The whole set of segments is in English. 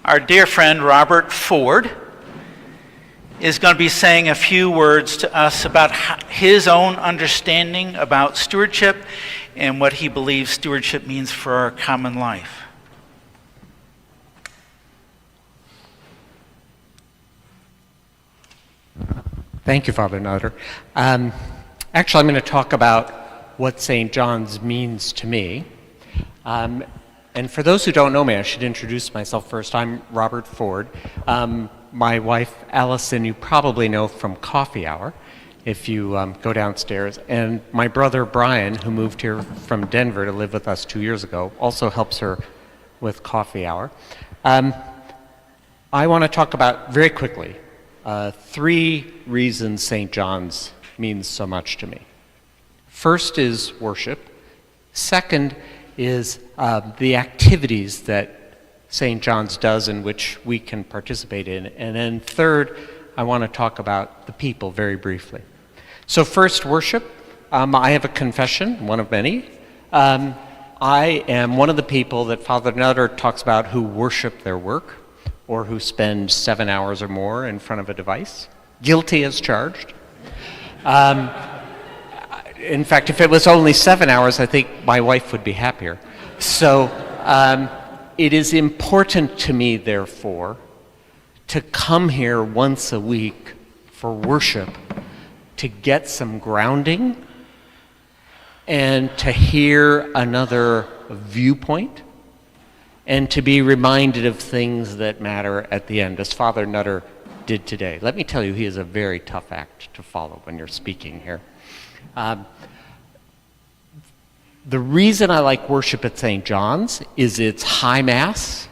Our dear friend Robert Ford is going to be saying a few words to us about his own understanding about stewardship and what he believes stewardship means for our common life. Thank you, Father Nutter. Actually, I'm going to talk about what St. John's means to me. And for those who don't know me, I should introduce myself first. I'm Robert Ford. My wife, Allison, you probably know from Coffee Hour, if you go downstairs. And my brother, Brian, who moved here from Denver to live with us 2 years ago, also helps her with Coffee Hour. I want to talk about, very quickly, 3 reasons St. John's means so much to me. First is worship. Second is the activities that St. John's does in which we can participate in. And then third, I want to talk about the people very briefly. So first, worship. I have a confession, one of many. I am one of the people that Father Nutter talks about who worship their work or who spend 7 hours or more in front of a device. Guilty as charged. In fact, if it was only 7 hours, I think my wife would be happier. So it is important to me, therefore, to come here once a week for worship, to get some grounding, and to hear another viewpoint, and to be reminded of things that matter at the end, as Father Nutter did today. Let me tell you, he is a very tough act to follow when you're speaking here. The reason I like worship at St. John's is it's high mass.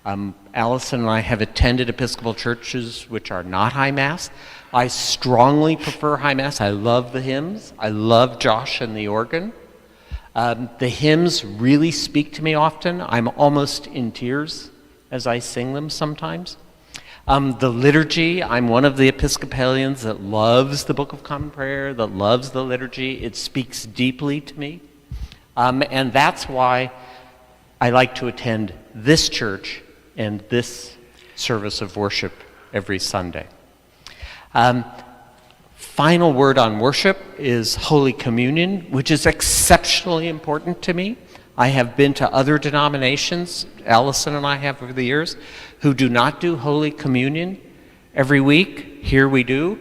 Allison and I have attended Episcopal churches which are not high mass. I strongly prefer high mass. I love the hymns. I love Josh and the organ. The hymns really speak to me often. I'm almost in tears as I sing them sometimes. The liturgy, I'm one of the Episcopalians that loves the Book of Common Prayer, that loves the liturgy. It speaks deeply to me. And that's why I like to attend this church and this service of worship every Sunday. Final word on worship is Holy Communion, which is exceptionally important to me. I have been to other denominations, Allison and I have over the years, who do not do Holy Communion every week. Here we do.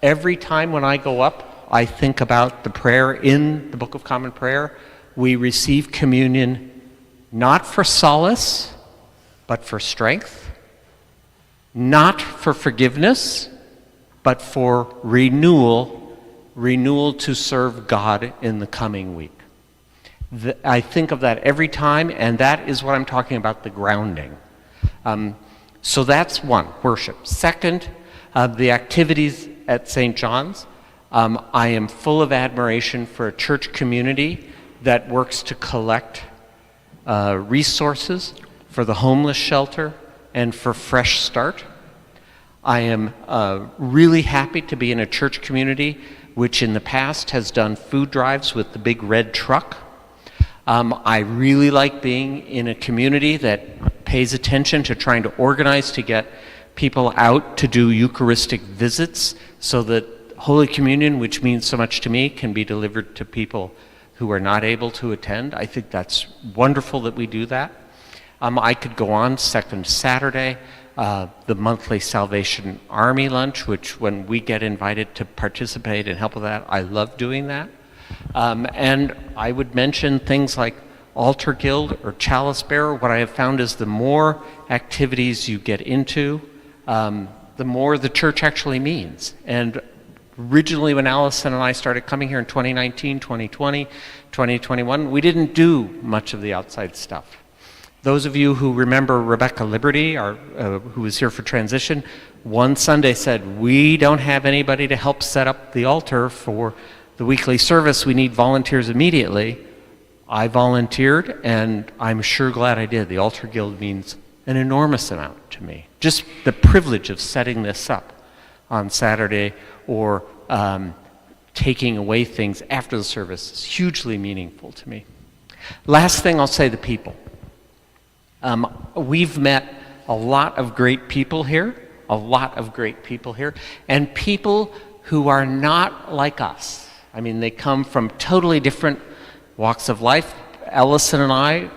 Every time when I go up, I think about the prayer in the Book of Common Prayer. We receive communion not for solace, but for strength, not for forgiveness, but for renewal to serve God in the coming week. I think of that every time, and that is what I'm talking about, the grounding. So that's one, worship. Second, the activities at St. John's. I am full of admiration for a church community that works to collect resources for the homeless shelter and for Fresh Start. I am really happy to be in a church community which in the past has done food drives with the big red truck. I really like being in a community that pays attention to trying to organize to get people out to do Eucharistic visits so that Holy Communion, which means so much to me, can be delivered to people who are not able to attend. I think that's wonderful that we do that. I could go on. Second Saturday, the monthly Salvation Army lunch, which when we get invited to participate and help with that, I love doing that. And I would mention things like Altar Guild or Chalice Bearer. What I have found is the more activities you get into, the more the church actually means. And originally when Allison and I started coming here in 2019, 2020, 2021, we didn't do much of the outside stuff. Those of you who remember Rebecca Liberty, who was here for transition, one Sunday said, we don't have anybody to help set up the altar for the weekly service. We need volunteers immediately. I volunteered, and I'm sure glad I did. The Altar Guild means an enormous amount to me. Just the privilege of setting this up on Saturday or taking away things after the service is hugely meaningful to me. Last thing I'll say, the people. We've met a lot of great people here, and people who are not like us. I mean, they come from totally different walks of life. Ellison and I,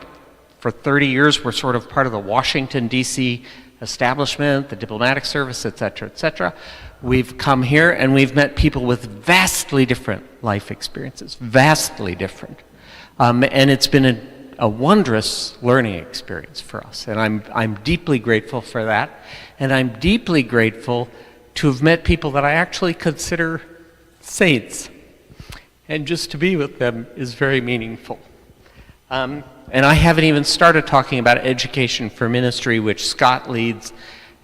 for 30 years, were sort of part of the Washington, D.C. establishment, the diplomatic service, et cetera, et cetera. We've come here and we've met people with vastly different life experiences, vastly different. And it's been a wondrous learning experience for us. And I'm deeply grateful for that. And I'm deeply grateful to have met people that I actually consider saints. And just to be with them is very meaningful. And I haven't even started talking about education for ministry, which Scott leads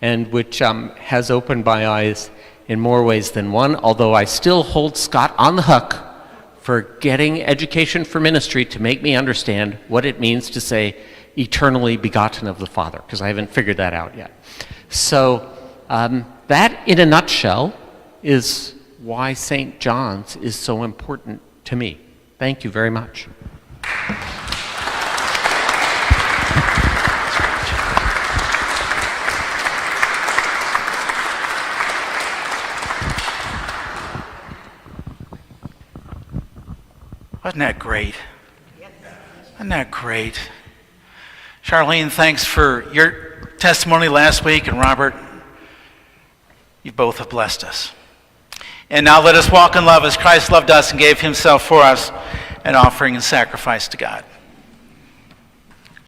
and which has opened my eyes in more ways than one, although I still hold Scott on the hook for getting education for ministry to make me understand what it means to say eternally begotten of the Father, because I haven't figured that out yet. So that, in a nutshell, is why St. John's is so important to me. Thank you very much. Wasn't that great? Wasn't that great? Charlene, thanks for your testimony last week, and Robert, you both have blessed us. And now let us walk in love as Christ loved us and gave himself for us, an offering and sacrifice to God.